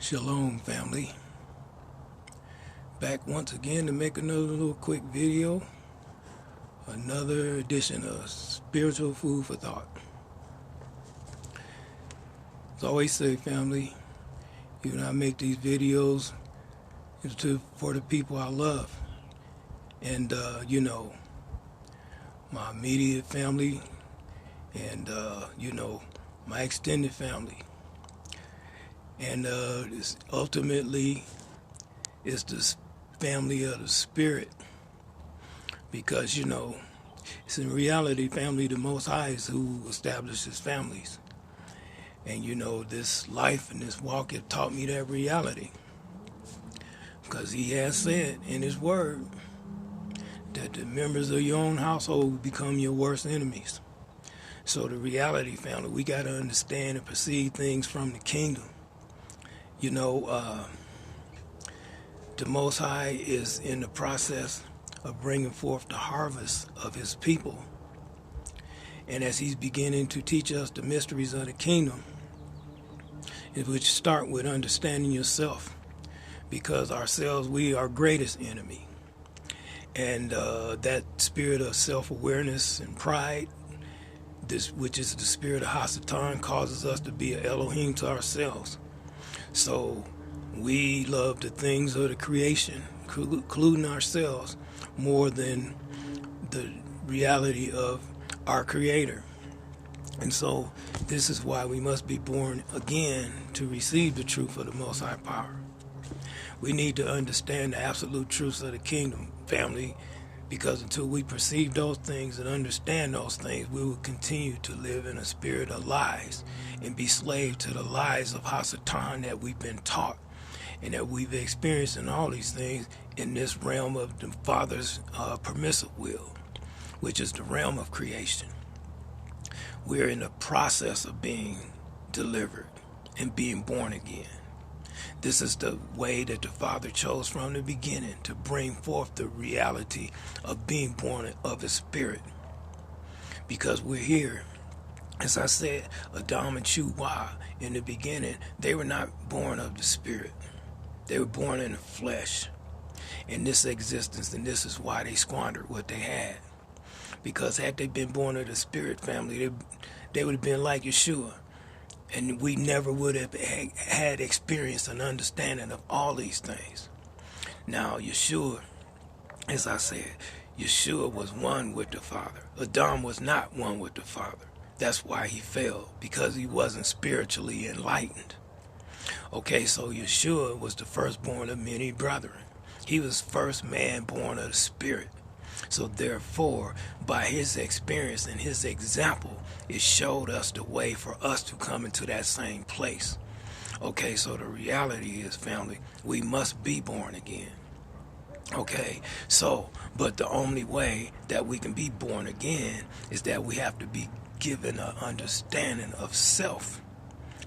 Shalom, family. Back once again to make another little quick video. Another edition of Spiritual Food for Thought. As I always say, family, I make these videos for the people I love. And, my immediate family and, my extended family. And ultimately, it's the family of the spirit. Because, it's in reality, family, the Most High is who establishes families. And, this life and this walk have taught me that reality. Because he has said in his word that the members of your own household become your worst enemies. So the reality, family, we got to understand and perceive things from the kingdom. The Most High is in the process of bringing forth the harvest of his people. And as he's beginning to teach us the mysteries of the kingdom, it would start with understanding yourself. Because ourselves, we are our greatest enemy. And that spirit of self-awareness and pride, which is the spirit of Hasatan, causes us to be an Elohim to ourselves. So we love the things of the creation, including ourselves, more than the reality of our Creator. And so this is why we must be born again to receive the truth of the Most High power. We need to understand the absolute truths of the kingdom, family, because until we perceive those things and understand those things, we will continue to live in a spirit of lies and be slave to the lies of Hasatan that we've been taught and that we've experienced in all these things in this realm of the Father's permissive will, which is the realm of creation. We're in the process of being delivered and being born again. This is the way that the Father chose from the beginning to bring forth the reality of being born of His Spirit. Because we're here, as I said, Adam and Chua, in the beginning, they were not born of the Spirit. They were born in the flesh, in this existence, and this is why they squandered what they had. Because had they been born of the Spirit, family, they would have been like Yeshua. And we never would have had experience and understanding of all these things. Now, Yeshua, as I said, Yeshua was one with the Father. Adam was not one with the Father. That's why he fell, because he wasn't spiritually enlightened. Okay, so Yeshua was the firstborn of many brethren. He was first man born of the Spirit. So therefore, by his experience and his example, it showed us the way for us to come into that same place. Okay, so the reality is, family, we must be born again. Okay, so, but the only way that we can be born again is that we have to be given an understanding of self.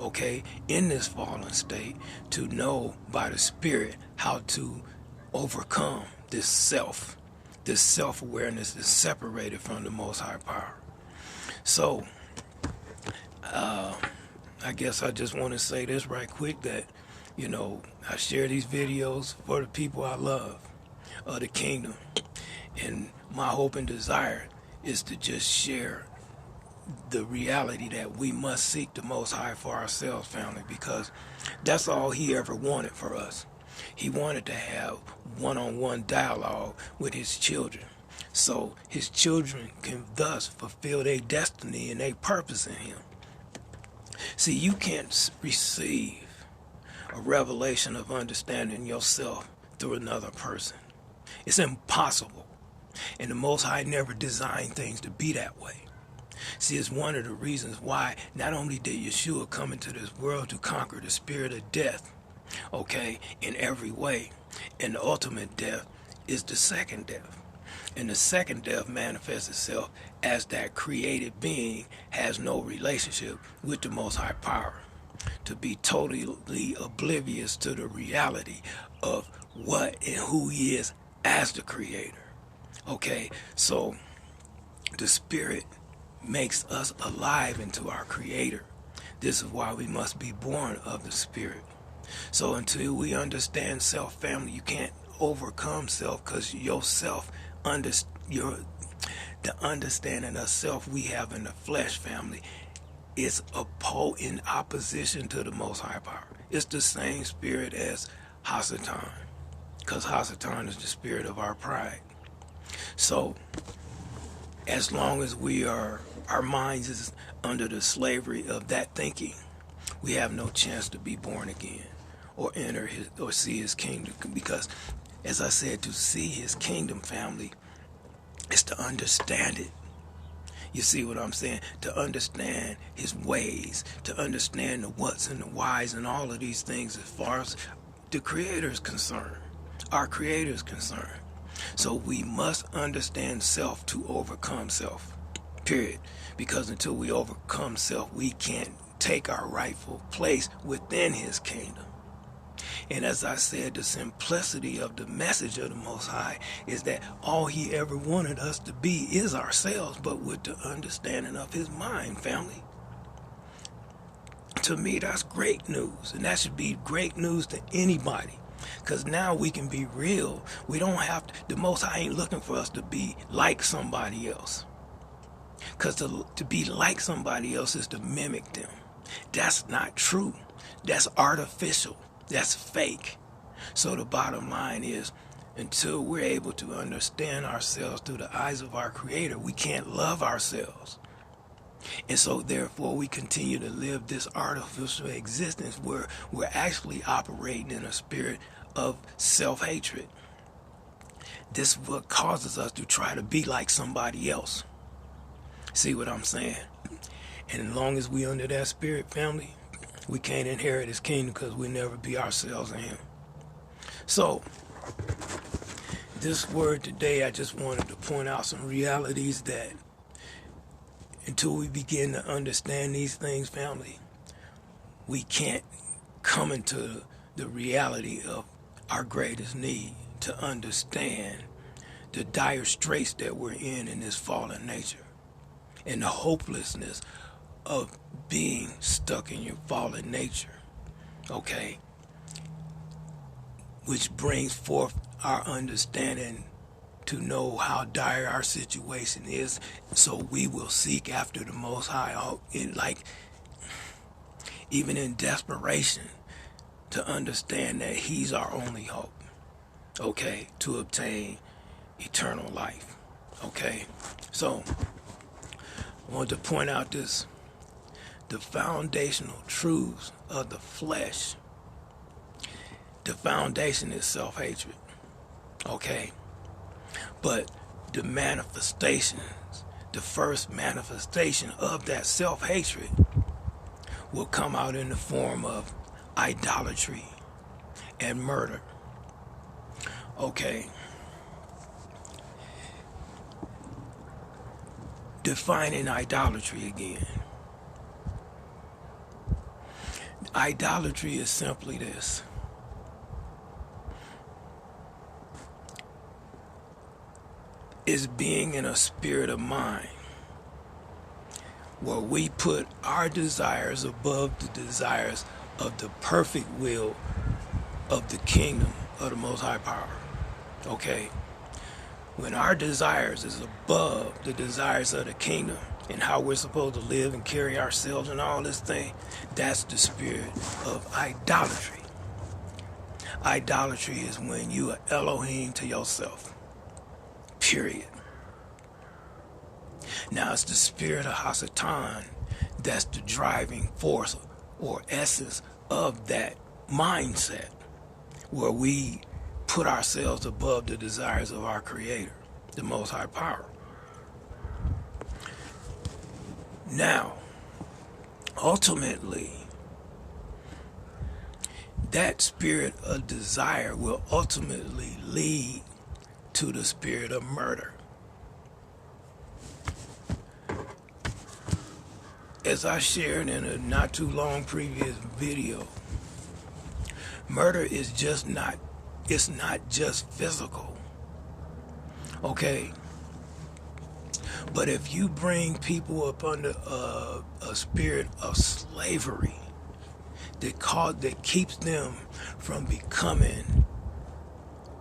Okay, in this fallen state, to know by the Spirit how to overcome this self-awareness is separated from the Most High power. So, I guess I just want to say this right quick, that, I share these videos for the people I love of the kingdom. And my hope and desire is to just share the reality that we must seek the Most High for ourselves, family, because that's all He ever wanted for us. He wanted to have one-on-one dialogue with His children, so His children can thus fulfill their destiny and their purpose in Him. See, you can't receive a revelation of understanding yourself through another person. It's impossible. And the Most High never designed things to be that way. See, it's one of the reasons why not only did Yeshua come into this world to conquer the spirit of death, okay, in every way, and the ultimate death is the second death. And the second death manifests itself as that created being has no relationship with the Most High power, to be totally oblivious to the reality of what and who He is as the Creator. Okay, so the Spirit makes us alive into our Creator. This is why we must be born of the Spirit. So until we understand self, family, you can't overcome self, because yourself, the understanding of self we have in the flesh, family, is in opposition to the Most High Power. It's the same spirit as Hasatan, because Hasatan is the spirit of our pride. So as long as our minds is under the slavery of that thinking, we have no chance to be born again or or see his kingdom. Because, as I said, to see his kingdom, family, is to understand it. You see what I'm saying? To understand his ways, to understand the whats and the whys and all of these things as far as the Creator is concerned, our Creator is concerned. So we must understand self to overcome self, period. Because until we overcome self, we can't take our rightful place within his kingdom. And as I said, the simplicity of the message of the Most High is that all he ever wanted us to be is ourselves, but with the understanding of his mind, family. To me, that's great news, and that should be great news to anybody. Because now we can be real. We don't have to, the Most High ain't looking for us to be like somebody else. Because to be like somebody else is to mimic them. That's not true. That's artificial. That's fake. So the bottom line is, until we're able to understand ourselves through the eyes of our Creator, we can't love ourselves. And so therefore we continue to live this artificial existence where we're actually operating in a spirit of self-hatred. This is what causes us to try to be like somebody else. See what I'm saying? And as long as we under that spirit, family, we can't inherit his kingdom, because we never be ourselves in him. So this word today, I just wanted to point out some realities that until we begin to understand these things, family, we can't come into the reality of our greatest need to understand the dire straits that we're in this fallen nature, and the hopelessness of being stuck in your fallen nature, okay? Which brings forth our understanding to know how dire our situation is, so we will seek after the Most High, even in desperation, to understand that he's our only hope, okay, to obtain eternal life, okay? So I want to point out the foundational truths of the flesh. The foundation is self-hatred, okay? But the manifestations, the first manifestation of that self-hatred will come out in the form of idolatry and murder, okay? Defining idolatry again. Idolatry is simply this: is being in a spirit of mind where we put our desires above the desires of the perfect will of the kingdom of the Most High Power, okay? When our desires is above the desires of the kingdom and how we're supposed to live and carry ourselves and all this thing, that's the spirit of idolatry. Idolatry is when you are Elohim to yourself, period. Now it's the spirit of Hasatan that's the driving force or essence of that mindset, where we put ourselves above the desires of our Creator, the Most High Power. Now, ultimately, that spirit of desire will ultimately lead to the spirit of murder. As I shared in a not too long previous video, murder is it's not just physical, okay? But if you bring people up under a spirit of slavery, that keeps them from becoming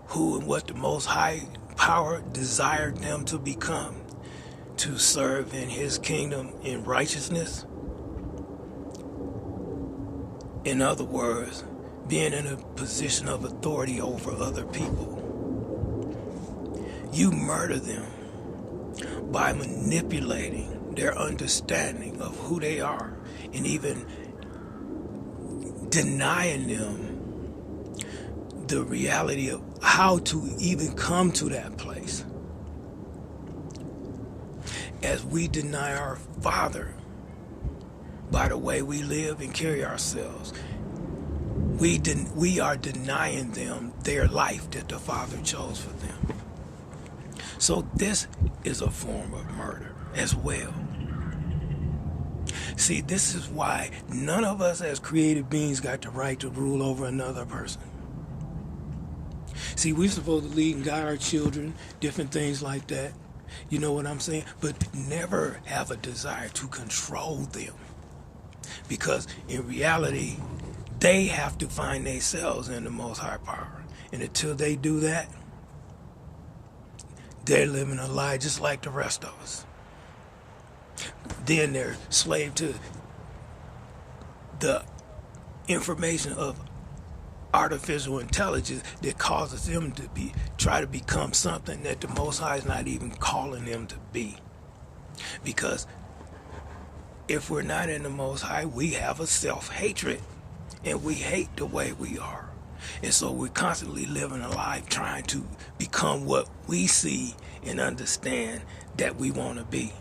who and what the Most High Power desired them to become, to serve in His kingdom in righteousness. In other words, being in a position of authority over other people. You murder them by manipulating their understanding of who they are and even denying them the reality of how to even come to that place. As we deny our Father by the way we live and carry ourselves, we are denying them their life that the Father chose for them. So this is a form of murder as well. See, this is why none of us as created beings got the right to rule over another person. See, we're supposed to lead and guide our children, different things like that. You know what I'm saying? But never have a desire to control them. Because in reality, they have to find themselves in the Most High Power. And until they do that, they're living a lie just like the rest of us. Then they're slave to the information of artificial intelligence that causes them to try to become something that the Most High is not even calling them to be. Because if we're not in the Most High, we have a self-hatred, and we hate the way we are. And so we're constantly living a life trying to become what we see and understand that we want to be.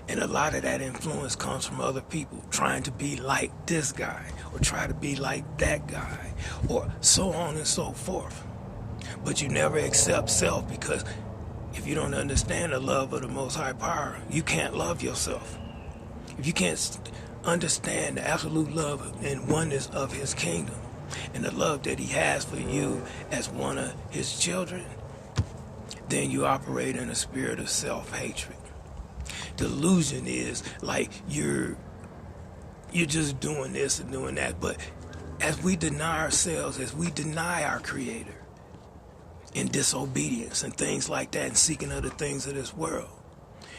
And a lot of that influence comes from other people trying to be like this guy or try to be like that guy or so on and so forth. But you never accept self, because if you don't understand the love of the Most High Power, you can't love yourself. If you can't understand the absolute love and oneness of His kingdom and the love that He has for you as one of His children, then you operate in a spirit of self-hatred. Delusion is like you're just doing this and doing that. But as we deny ourselves, as we deny our Creator in disobedience and things like that and seeking other things of this world,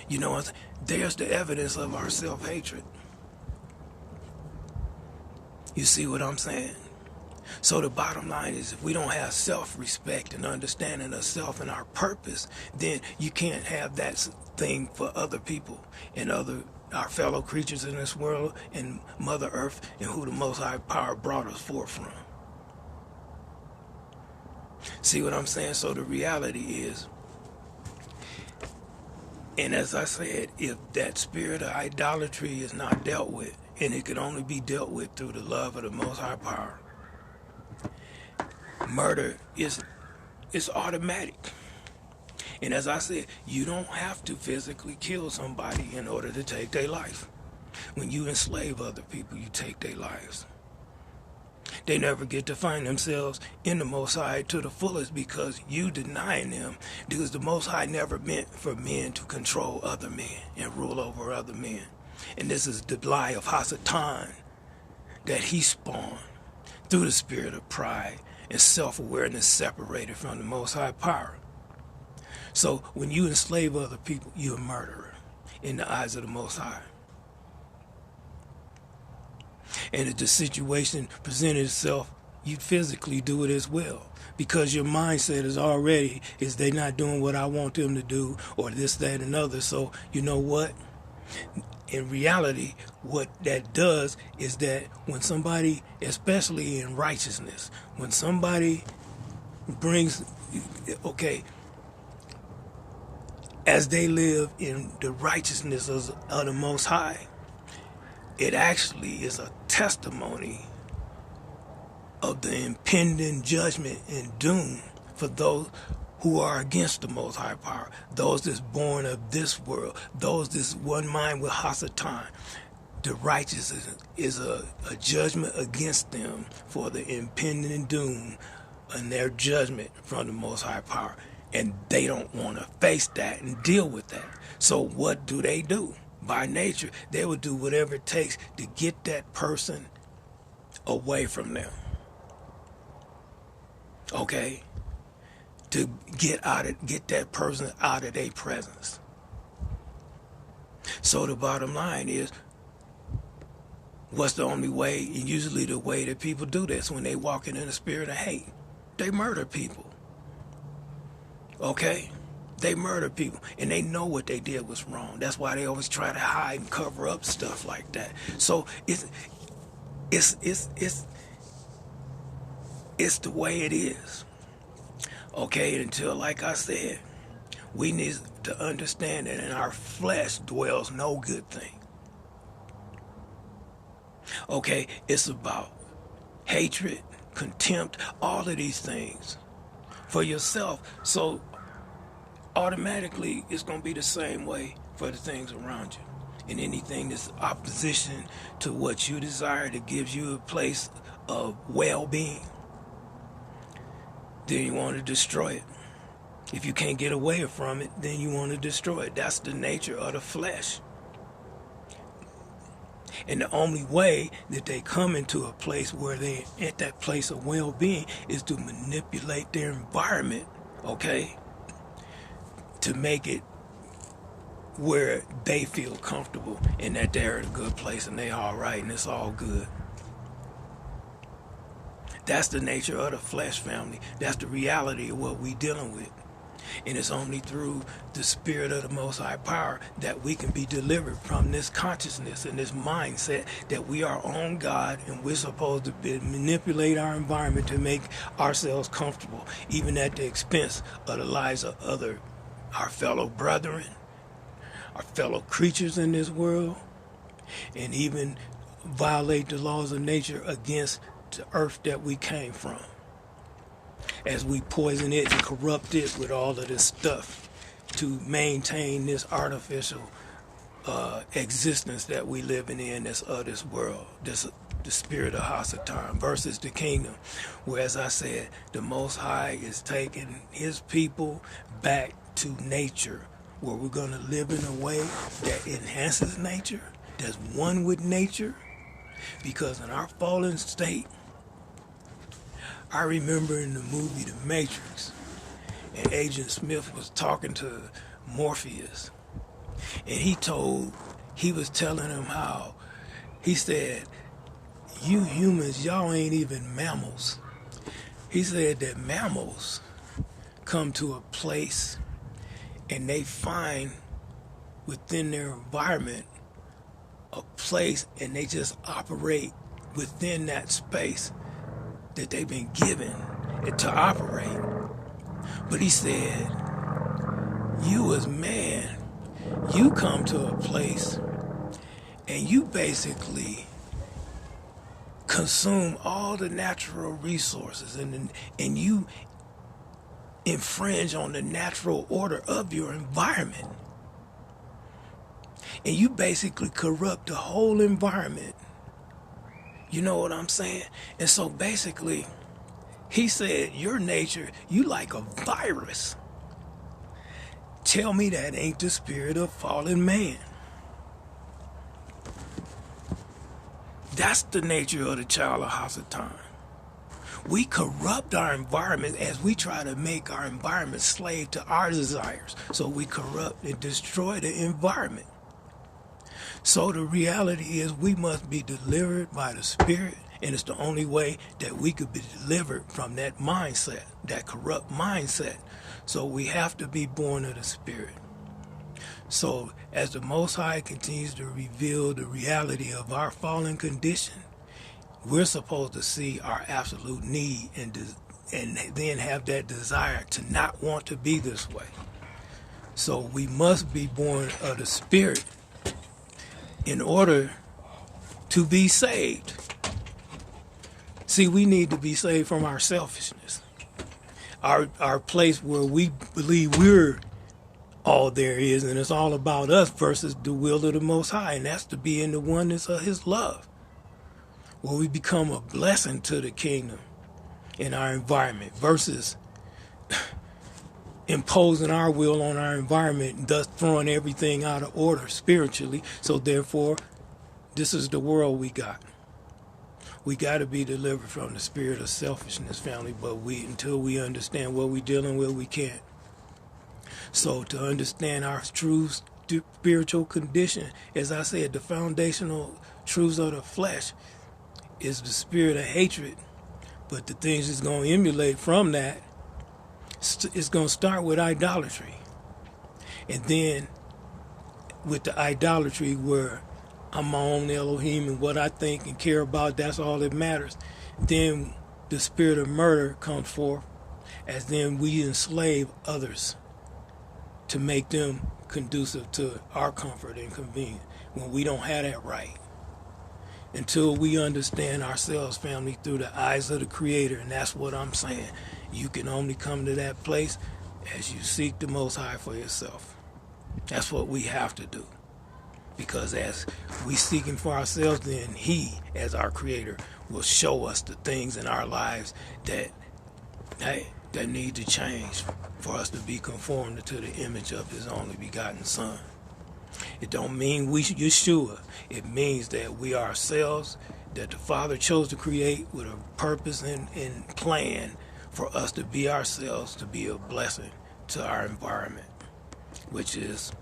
you know, there's the evidence of our self-hatred. You see what I'm saying? So the bottom line is, if we don't have self-respect and understanding of self and our purpose, then you can't have that thing for other people and our fellow creatures in this world and Mother Earth and who the Most High Power brought us forth from. See what I'm saying? So the reality is, and as I said, if that spirit of idolatry is not dealt with, and it can only be dealt with through the love of the Most High Power, murder is automatic. And as I said, you don't have to physically kill somebody in order to take their life. When you enslave other people, you take their lives. They never get to find themselves in the Most High to the fullest because you denying them, because the Most High never meant for men to control other men and rule over other men. And this is the lie of Hasatan that he spawned through the spirit of pride and self-awareness separated from the Most High Power. So when you enslave other people, you're a murderer in the eyes of the Most High. And if the situation presented itself, you'd physically do it as well. Because your mindset is they not doing what I want them to do, or this, that, and other. So you know what? In reality, what that does is that when somebody, especially in righteousness, when somebody brings, as they live in the righteousness of the Most High, it actually is a testimony of the impending judgment and doom for those who are against the Most High Power, those that's born of this world, those that's one mind with Hasatan. The righteousness is a judgment against them for the impending doom and their judgment from the Most High Power. And they don't want to face that and deal with that. So what do? By nature, they will do whatever it takes to get that person away from them. Okay? To get that person out of their presence. So the bottom line is, what's the only way, and usually the way that people do this when they walking in the spirit of hate? They murder people. Okay? They murder people, and they know what they did was wrong. That's why they always try to hide and cover up stuff like that. So it's the way it is. Okay, until, like I said, we need to understand that in our flesh dwells no good thing. Okay, it's about hatred, contempt, all of these things for yourself. So automatically it's going to be the same way for the things around you. And anything that's opposition to what you desire, that gives you a place of well-being, then you want to destroy it. If you can't get away from it, then you want to destroy it. That's the nature of the flesh. And the only way that they come into a place where they're at that place of well-being is to manipulate their environment, okay, to make it where they feel comfortable and that they're in a good place and they're all right and it's all good. That's the nature of the flesh, family. That's the reality of what we're dealing with. And it's only through the spirit of the Most High Power that we can be delivered from this consciousness and this mindset that we are on God and we're supposed to manipulate our environment to make ourselves comfortable, even at the expense of the lives of our fellow brethren, our fellow creatures in this world, and even violate the laws of nature against the earth that we came from, as we poison it and corrupt it with all of this stuff to maintain this artificial existence that we living in, this of this world, the spirit of Hasatan versus the kingdom, where, as I said, the Most High is taking his people back to nature, where we're going to live in a way that enhances nature, that's one with nature, because in our fallen state, I remember in the movie The Matrix, and Agent Smith was talking to Morpheus, and he was telling him how, he said, you humans, y'all ain't even mammals. He said that mammals come to a place and they find within their environment a place, and they just operate within that space that they've been given to operate. But he said, you as man, you come to a place and you basically consume all the natural resources, and you infringe on the natural order of your environment. And you basically corrupt the whole environment. You know what I'm saying? And so basically, he said, your nature, you like a virus. Tell me that ain't the spirit of fallen man. That's the nature of the child of Hasatan. We corrupt our environment as we try to make our environment slave to our desires. So we corrupt and destroy the environment. So the reality is we must be delivered by the Spirit, and it's the only way that we could be delivered from that mindset, that corrupt mindset. So we have to be born of the Spirit. So as the Most High continues to reveal the reality of our fallen condition, we're supposed to see our absolute need and then have that desire to not want to be this way. So we must be born of the Spirit in order to be saved. See, we need to be saved from our selfishness, our place where we believe we're all there is and it's all about us versus the will of the Most High, and that's to be in the oneness of his love, where we become a blessing to the kingdom in our environment versus imposing our will on our environment and thus throwing everything out of order spiritually. So therefore, this is the world we got. We got to be delivered from the spirit of selfishness, family, but until we understand what we're dealing with, we can't. So to understand our true spiritual condition, as I said, the foundational truths of the flesh is the spirit of hatred, but the things that's going to emulate from that, it's going to start with idolatry. And then with the idolatry where I'm my own Elohim and what I think and care about, that's all that matters. Then the spirit of murder comes forth, as then we enslave others to make them conducive to our comfort and convenience when we don't have that right. Until we understand ourselves, family, through the eyes of the Creator, and that's what I'm saying. You can only come to that place as you seek the Most High for yourself. That's what we have to do. Because as we seek Him for ourselves, then He, as our Creator, will show us the things in our lives that need to change for us to be conformed to the image of His only begotten Son. It don't mean we Yeshua. It means that we ourselves, that the Father chose to create with a purpose and plan for us to be ourselves, to be a blessing to our environment, which is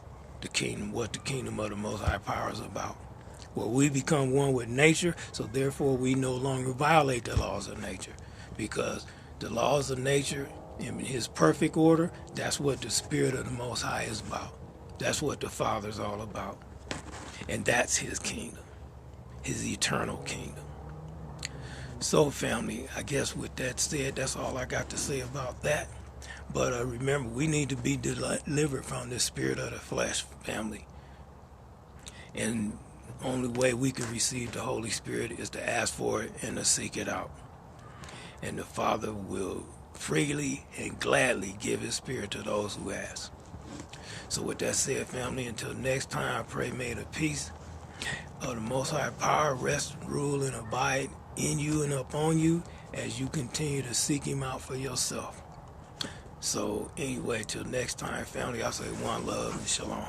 the kingdom, what the kingdom of the Most High Power is about. Where we become one with nature, so therefore we no longer violate the laws of nature, because the laws of nature in His perfect order, that's what the Spirit of the Most High is about. That's what the Father's all about. And that's His kingdom, His eternal kingdom. So family, I guess with that said, that's all I got to say about that. But remember, we need to be delivered from the spirit of the flesh, family. And the only way we can receive the Holy Spirit is to ask for it and to seek it out. And the Father will freely and gladly give His Spirit to those who ask. So with that said, family, until next time, I pray may the peace of the Most High Power rest, rule, and abide in you and upon you as you continue to seek Him out for yourself. So anyway, till next time, family, I say one love and shalom.